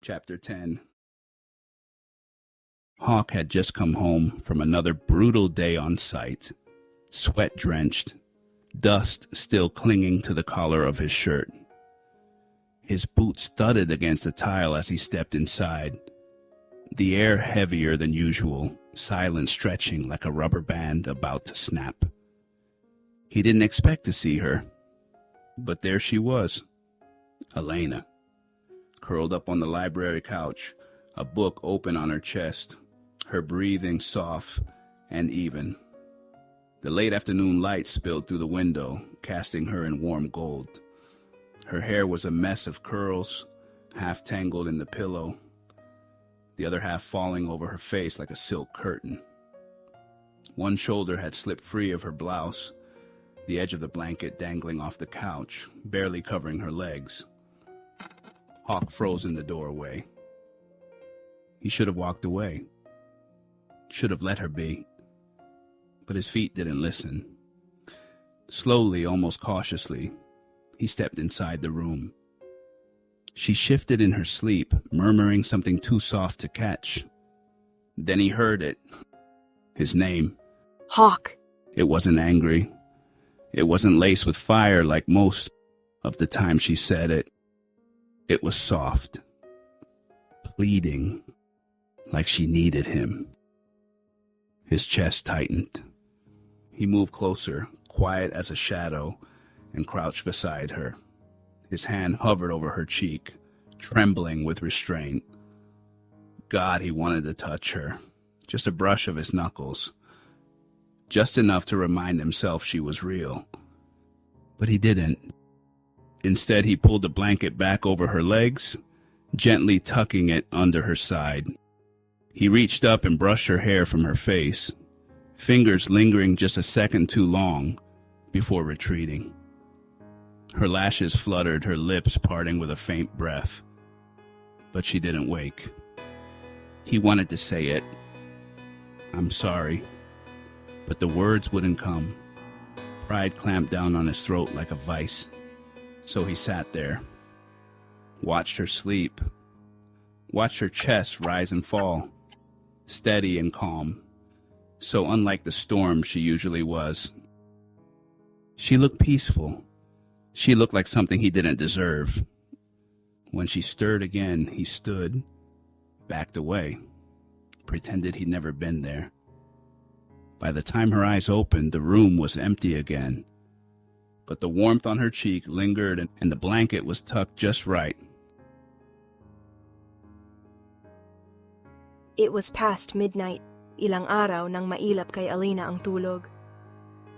Chapter 10. Hawk had just come home from another brutal day on site, sweat-drenched, dust still clinging to the collar of his shirt. His boots thudded against the tile as he stepped inside, the air heavier than usual, silence stretching like a rubber band about to snap. He didn't expect to see her, but there she was, Alena, curled up on the library couch, a book open on her chest, her breathing soft and even. The late afternoon light spilled through the window, casting her in warm gold. Her hair was a mess of curls, half tangled in the pillow, the other half falling over her face like a silk curtain. One shoulder had slipped free of her blouse, the edge of the blanket dangling off the couch, barely covering her legs. Hawk froze in the doorway. He should have walked away, should have let her be, but his feet didn't listen. Slowly, almost cautiously, he stepped inside the room. She shifted in her sleep, murmuring something too soft to catch. Then he heard it. His name. Hawk. It wasn't angry. It wasn't laced with fire like most of the time she said it. It was soft, pleading, like she needed him. His chest tightened. He moved closer, quiet as a shadow, and crouched beside her. His hand hovered over her cheek, trembling with restraint. God, he wanted to touch her. Just a brush of his knuckles. Just enough to remind himself she was real. But he didn't. Instead, he pulled the blanket back over her legs, gently tucking it under her side. He reached up and brushed her hair from her face, fingers lingering just a second too long before retreating. Her lashes fluttered, her lips parting with a faint breath. But she didn't wake. He wanted to say it. I'm sorry. But the words wouldn't come. Pride clamped down on his throat like a vice. So he sat there, watched her sleep, watched her chest rise and fall, steady and calm, so unlike the storm she usually was. She looked peaceful. She looked like something he didn't deserve. When she stirred again, he stood, backed away, pretended he'd never been there. By the time her eyes opened, the room was empty again. But the warmth on her cheek lingered and the blanket was tucked just right. It was past midnight, ilang araw nang mailap kay Alena ang tulog.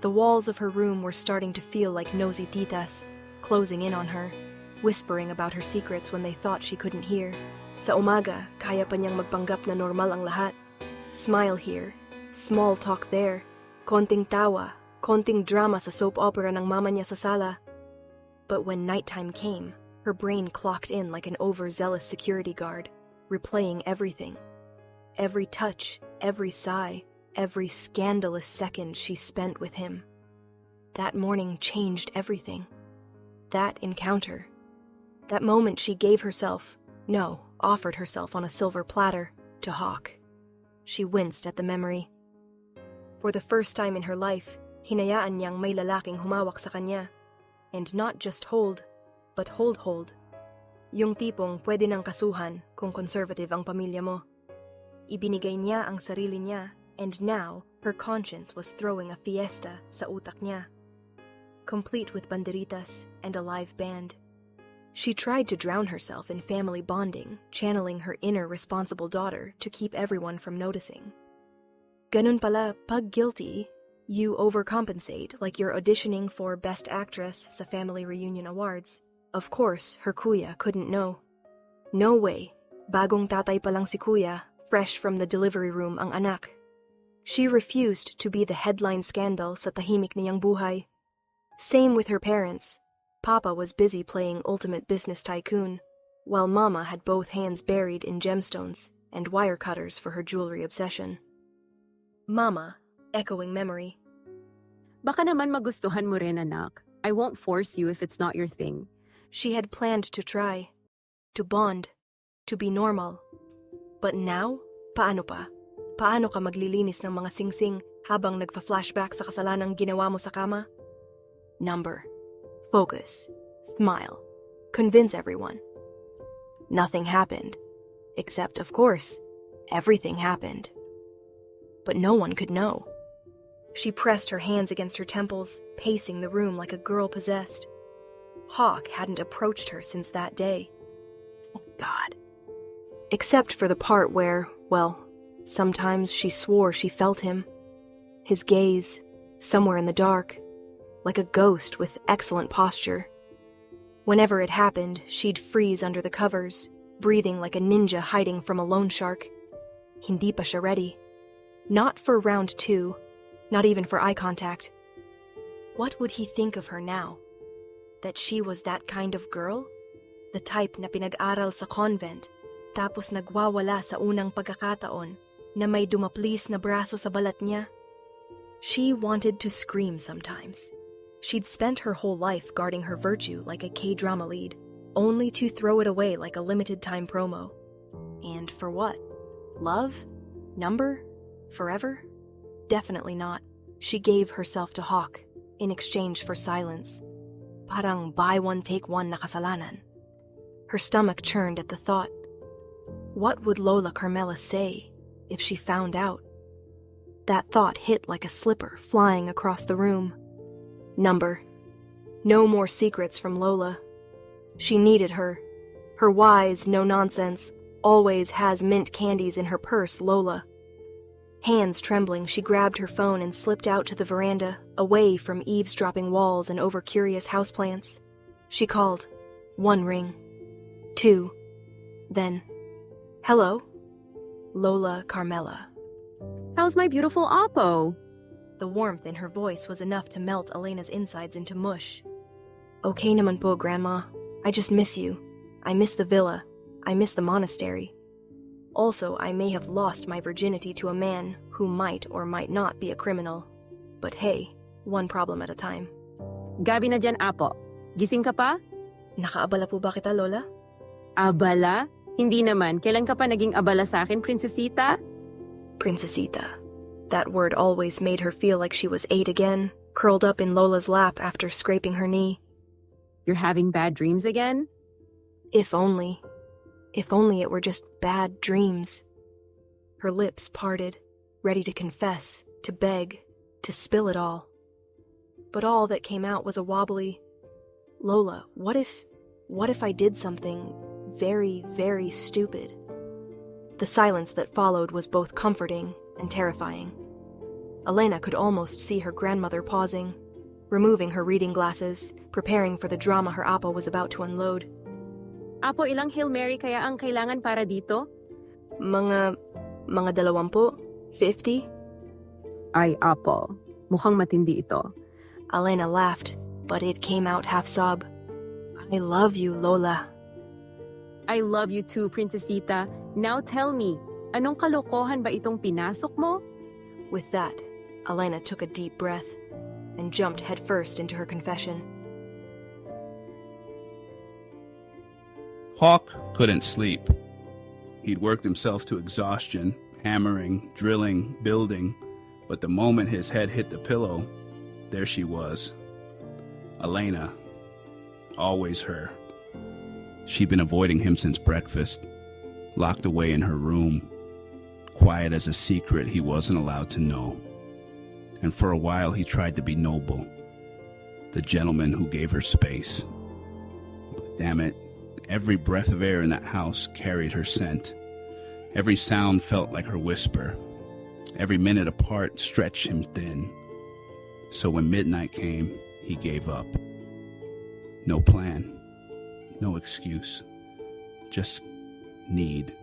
The walls of her room were starting to feel like nosy titas, closing in on her, whispering about her secrets when they thought she couldn't hear. Sa umaga, kaya pa niyang magpanggap na normal ang lahat. Smile here, small talk there, konting tawa, konting drama sa soap opera ng mama niya sa sala. But when nighttime came, her brain clocked in like an overzealous security guard, replaying everything. Every touch, every sigh, every scandalous second she spent with him. That morning changed everything. That encounter. That moment she gave herself, no, offered herself on a silver platter, to Hawk. She winced at the memory. For the first time in her life, hinayaan niyang may lalaking humawak sa kanya. And not just hold, but hold. Yung tipong pwede nang kasuhan kung conservative ang pamilya mo. Ibinigay niya ang sarili niya, and now her conscience was throwing a fiesta sa utak niya. Complete with banderitas and a live band. She tried to drown herself in family bonding, channeling her inner responsible daughter to keep everyone from noticing. Ganun pala, pag guilty, you overcompensate like you're auditioning for Best Actress sa Family Reunion Awards. Of course, her kuya couldn't know. No way, bagong tatay pa lang si kuya, fresh from the delivery room ang anak. She refused to be the headline scandal sa tahimik niyang buhay. Same with her parents. Papa was busy playing ultimate business tycoon, while Mama had both hands buried in gemstones and wire cutters for her jewelry obsession. Mama, echoing memory. Baka naman magustuhan mo rin, anak. I won't force you if it's not your thing. She had planned to try, to bond, to be normal. But now, paano pa? Paano ka maglilinis ng mga singsing habang nagfa-flashback sa kasalanang ginawa mo sa kama? Number. Focus. Smile. Convince everyone. Nothing happened. Except, of course, everything happened. But no one could know. She pressed her hands against her temples, pacing the room like a girl possessed. Hawk hadn't approached her since that day. Thank God. Except for the part where, well, sometimes she swore she felt him. His gaze, somewhere in the dark, like a ghost with excellent posture. Whenever it happened, she'd freeze under the covers, breathing like a ninja hiding from a loan shark. Hindi pa siya ready. Not for round 2, not even for eye contact. What would he think of her now? That she was that kind of girl? The type na pinag-aral sa convent, tapos nagwawala sa unang pagkakataon na may dumaplis na braso sa balat niya? She wanted to scream sometimes. She'd spent her whole life guarding her virtue like a K-drama lead, only to throw it away like a limited-time promo. And for what? Love? Number? Forever? Definitely not. She gave herself to Hawk in exchange for silence. Parang buy one, take one na kasalanan. Her stomach churned at the thought. What would Lola Carmela say if she found out? That thought hit like a slipper flying across the room. Number. No more secrets from Lola. She needed her. Her wise, no-nonsense, always has mint candies in her purse, Lola. Hands trembling, she grabbed her phone and slipped out to the veranda, away from eavesdropping walls and over-curious houseplants. She called. 1 ring. 2. Then, hello? Lola Carmela. How's my beautiful Oppo? The warmth in her voice was enough to melt Alena's insides into mush. Okay naman po, Grandma. I just miss you. I miss the villa. I miss the monastery. Also, I may have lost my virginity to a man who might or might not be a criminal. But hey, one problem at a time. Gabi na dyan, Apo. Gising ka pa? Nakaabala po ba kita, Lola? Abala? Hindi naman. Kailan ka pa naging abala sa akin, prinsesita? Princesita. That word always made her feel like she was 8 again, curled up in Lola's lap after scraping her knee. You're having bad dreams again? If only. If only it were just bad dreams. Her lips parted, ready to confess, to beg, to spill it all. But all that came out was a wobbly, Lola, what if I did something very, very stupid? The silence that followed was both comforting and terrifying. Alena could almost see her grandmother pausing, removing her reading glasses, preparing for the drama her Apo was about to unload. Apo, ilang Hail Mary kaya ang kailangan para dito? Mga 20? 50? Ay, Apo. Mukhang matindi ito. Alena laughed, but it came out half-sob. I love you, Lola. I love you too, Princesita. Now tell me, anong kalokohan ba itong pinasok mo? With that, Alena took a deep breath and jumped headfirst into her confession. Hawk couldn't sleep. He'd worked himself to exhaustion, hammering, drilling, building, but the moment his head hit the pillow, there she was. Alena. Always her. She'd been avoiding him since breakfast, locked away in her room, quiet as a secret he wasn't allowed to know. And for a while he tried to be noble, the gentleman who gave her space. But damn it, every breath of air in that house carried her scent. Every sound felt like her whisper. Every minute apart stretched him thin. So when midnight came, he gave up. No plan, no excuse, just need.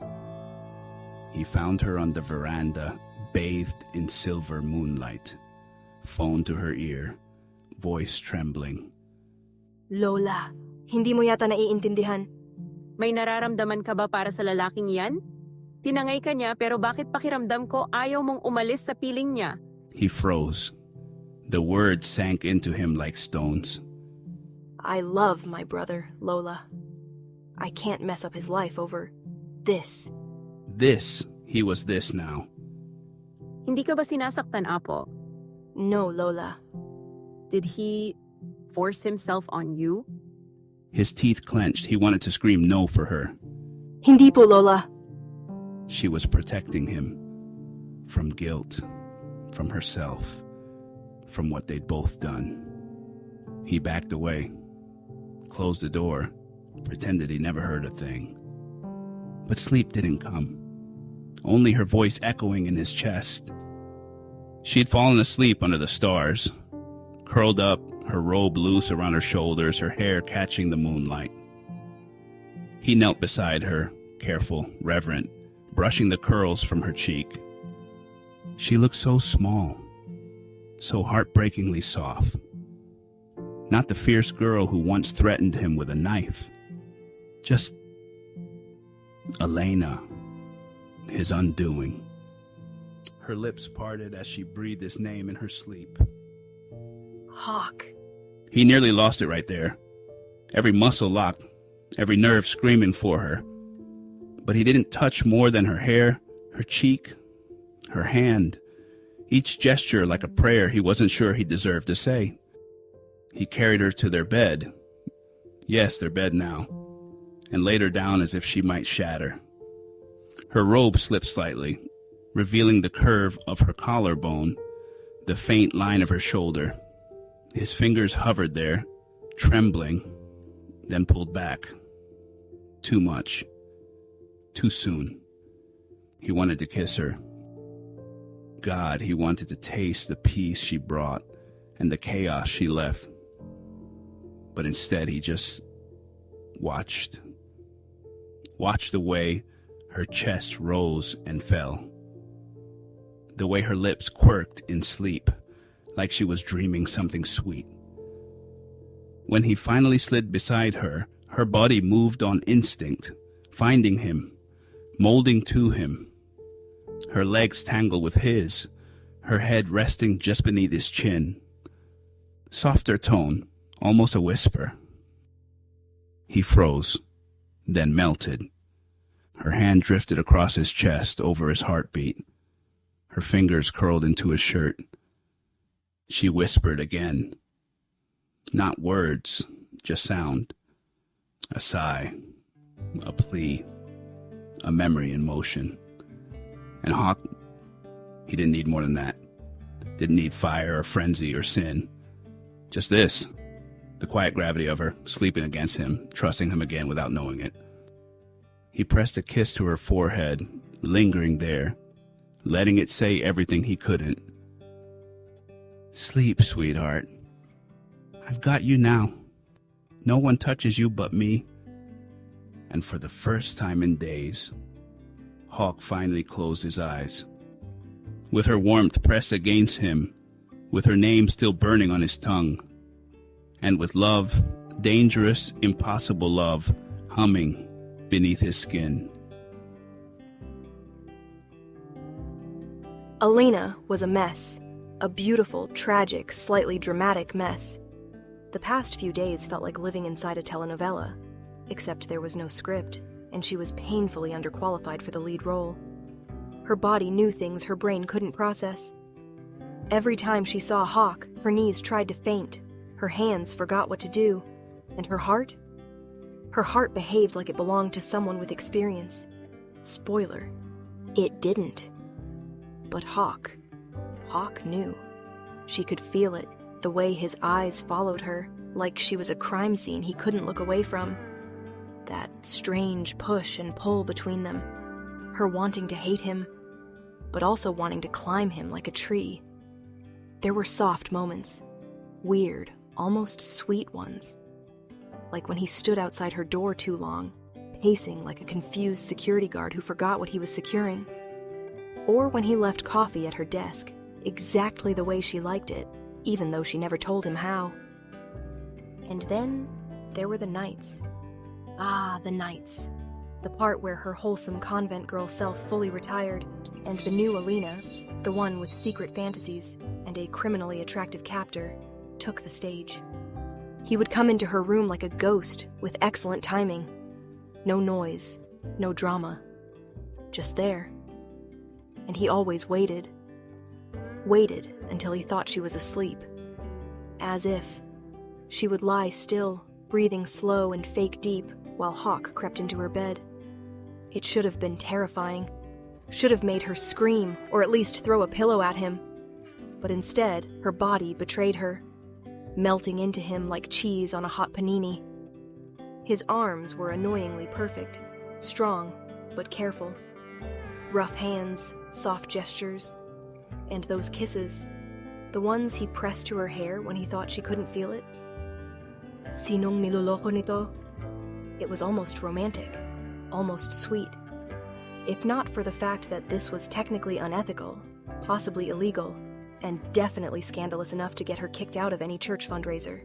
He found her on the veranda, bathed in silver moonlight, phone to her ear, voice trembling. Lola, hindi mo yata naiintindihan. May nararamdaman ka ba para sa lalaking yan? Tinangay ka niya pero bakit pakiramdam ko ayaw mong umalis sa piling niya? He froze. The words sank into him like stones. I love my brother, Lola. I can't mess up his life over This. He was this now. Hindi ka ba sinasaktan, Apo? No, Lola. Did he force himself on you? His teeth clenched. He wanted to scream no for her. Hindi po, Lola. She was protecting him from guilt, from herself, from what they'd both done. He backed away, closed the door, pretended he never heard a thing. But sleep didn't come, only her voice echoing in his chest. She'd fallen asleep under the stars, curled up, her robe loose around her shoulders, her hair catching the moonlight. He knelt beside her, careful, reverent, brushing the curls from her cheek. She looked so small, so heartbreakingly soft. Not the fierce girl who once threatened him with a knife. Just Alena, his undoing. Her lips parted as she breathed his name in her sleep. Hawk. He nearly lost it right there. Every muscle locked, every nerve screaming for her. But he didn't touch more than her hair, her cheek, her hand. Each gesture like a prayer he wasn't sure he deserved to say. He carried her to their bed. Yes, their bed now. And laid her down as if she might shatter. Her robe slipped slightly, revealing the curve of her collarbone, the faint line of her shoulder. His fingers hovered there, trembling, then pulled back. Too much. Too soon. He wanted to kiss her. God, he wanted to taste the peace she brought and the chaos she left. But instead he just watched the way her chest rose and fell, the way her lips quirked in sleep, like she was dreaming something sweet. When he finally slid beside her, her body moved on instinct, finding him, molding to him. Her legs tangled with his, her head resting just beneath his chin. Softer tone, almost a whisper. He froze, then melted. Her hand drifted across his chest over his heartbeat. Her fingers curled into his shirt. She whispered again. Not words, just sound. A sigh, a plea, a memory in motion. And Hawk, he didn't need more than that. Didn't need fire or frenzy or sin. Just this. The quiet gravity of her, sleeping against him, trusting him again without knowing it. He pressed a kiss to her forehead, lingering there, letting it say everything he couldn't. Sleep, sweetheart. I've got you now. No one touches you but me. And for the first time in days, Hawk finally closed his eyes. With her warmth pressed against him, with her name still burning on his tongue, and with love, dangerous, impossible love, humming beneath his skin. Alena was a mess. A beautiful, tragic, slightly dramatic mess. The past few days felt like living inside a telenovela, except there was no script, and she was painfully underqualified for the lead role. Her body knew things her brain couldn't process. Every time she saw Hawk, her knees tried to faint, her hands forgot what to do, and her heart? Her heart behaved like it belonged to someone with experience. Spoiler, it didn't. But Hawk knew. She could feel it, the way his eyes followed her, like she was a crime scene he couldn't look away from. That strange push and pull between them, her wanting to hate him, but also wanting to climb him like a tree. There were soft moments, weird, almost sweet ones, like when he stood outside her door too long, pacing like a confused security guard who forgot what he was securing, or when he left coffee at her desk, exactly the way she liked it, even though she never told him how. And then there were the nights. Ah, the nights. The part where her wholesome convent girl self fully retired, and the new Alena, the one with secret fantasies and a criminally attractive captor, took the stage. He would come into her room like a ghost, with excellent timing. No noise, no drama, just there. And he always waited. Waited until he thought she was asleep. As if. She would lie still, breathing slow and fake deep, while Hawk crept into her bed. It should have been terrifying. Should have made her scream, or at least throw a pillow at him. But instead, her body betrayed her, melting into him like cheese on a hot panini. His arms were annoyingly perfect, strong, but careful. Rough hands, soft gestures, and those kisses, the ones he pressed to her hair when he thought she couldn't feel it. Sinong niloloko nito? It was almost romantic, almost sweet. If not for the fact that this was technically unethical, possibly illegal, and definitely scandalous enough to get her kicked out of any church fundraiser.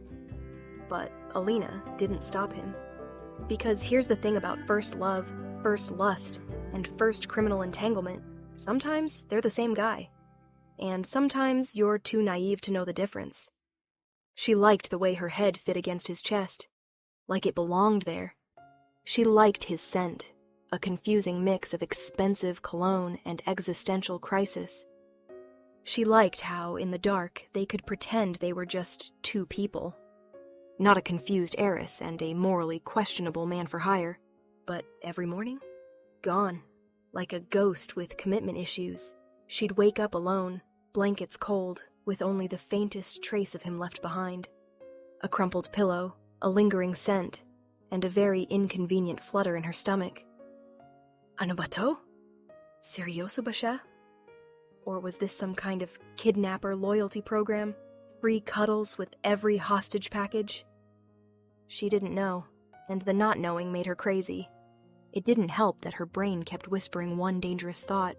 But Alena didn't stop him. Because here's the thing about first love, first lust, and first criminal entanglement. Sometimes they're the same guy. And sometimes you're too naive to know the difference. She liked the way her head fit against his chest, like it belonged there. She liked his scent, a confusing mix of expensive cologne and existential crisis. She liked how, in the dark, they could pretend they were just two people. Not a confused heiress and a morally questionable man for hire. But every morning? Gone. Like a ghost with commitment issues. She'd wake up alone, blankets cold, with only the faintest trace of him left behind. A crumpled pillow, a lingering scent, and a very inconvenient flutter in her stomach. Ano ba to? Seryoso ba siya? Or was this some kind of kidnapper loyalty program? Free cuddles with every hostage package? She didn't know, and the not knowing made her crazy. It didn't help that her brain kept whispering one dangerous thought.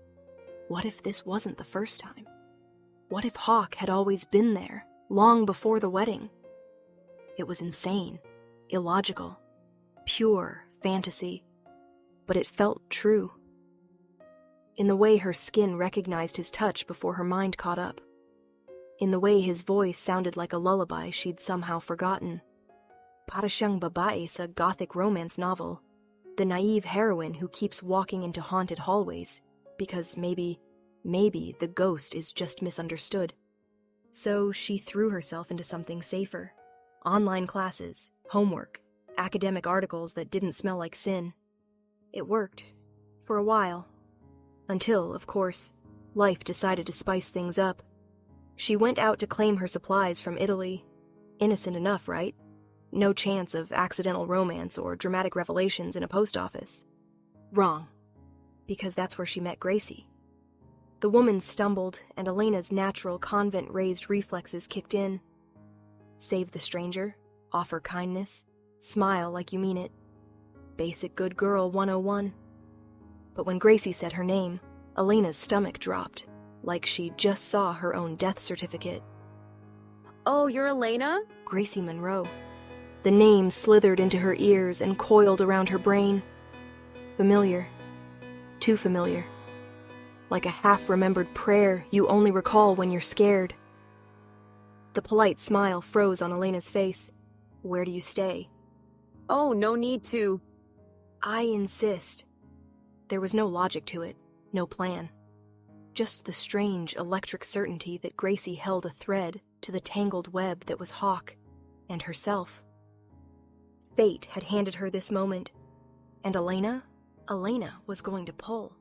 What if this wasn't the first time? What if Hawk had always been there, long before the wedding? It was insane, illogical, pure fantasy, but it felt true. In the way her skin recognized his touch before her mind caught up. In the way his voice sounded like a lullaby she'd somehow forgotten. Para siyang babae sa gothic romance novel, the naive heroine who keeps walking into haunted hallways, because maybe the ghost is just misunderstood. So she threw herself into something safer. Online classes, homework, academic articles that didn't smell like sin. It worked. For a while. Until, of course, life decided to spice things up. She went out to claim her supplies from Italy. Innocent enough, right? No chance of accidental romance or dramatic revelations in a post office. Wrong. Because that's where she met Gracey. The woman stumbled, and Alena's natural convent-raised reflexes kicked in. Save the stranger, offer kindness, smile like you mean it. Basic good girl 101. But when Gracey said her name, Alena's stomach dropped, like she just saw her own death certificate. Oh, you're Alena? Gracey Monroe. The name slithered into her ears and coiled around her brain. Familiar. Too familiar. Like a half-remembered prayer you only recall when you're scared. The polite smile froze on Alena's face. Where do you stay? Oh, no need to. I insist. There was no logic to it, no plan. Just the strange, electric certainty that Gracey held a thread to the tangled web that was Hawk and herself. Fate had handed her this moment, and Alena was going to pull.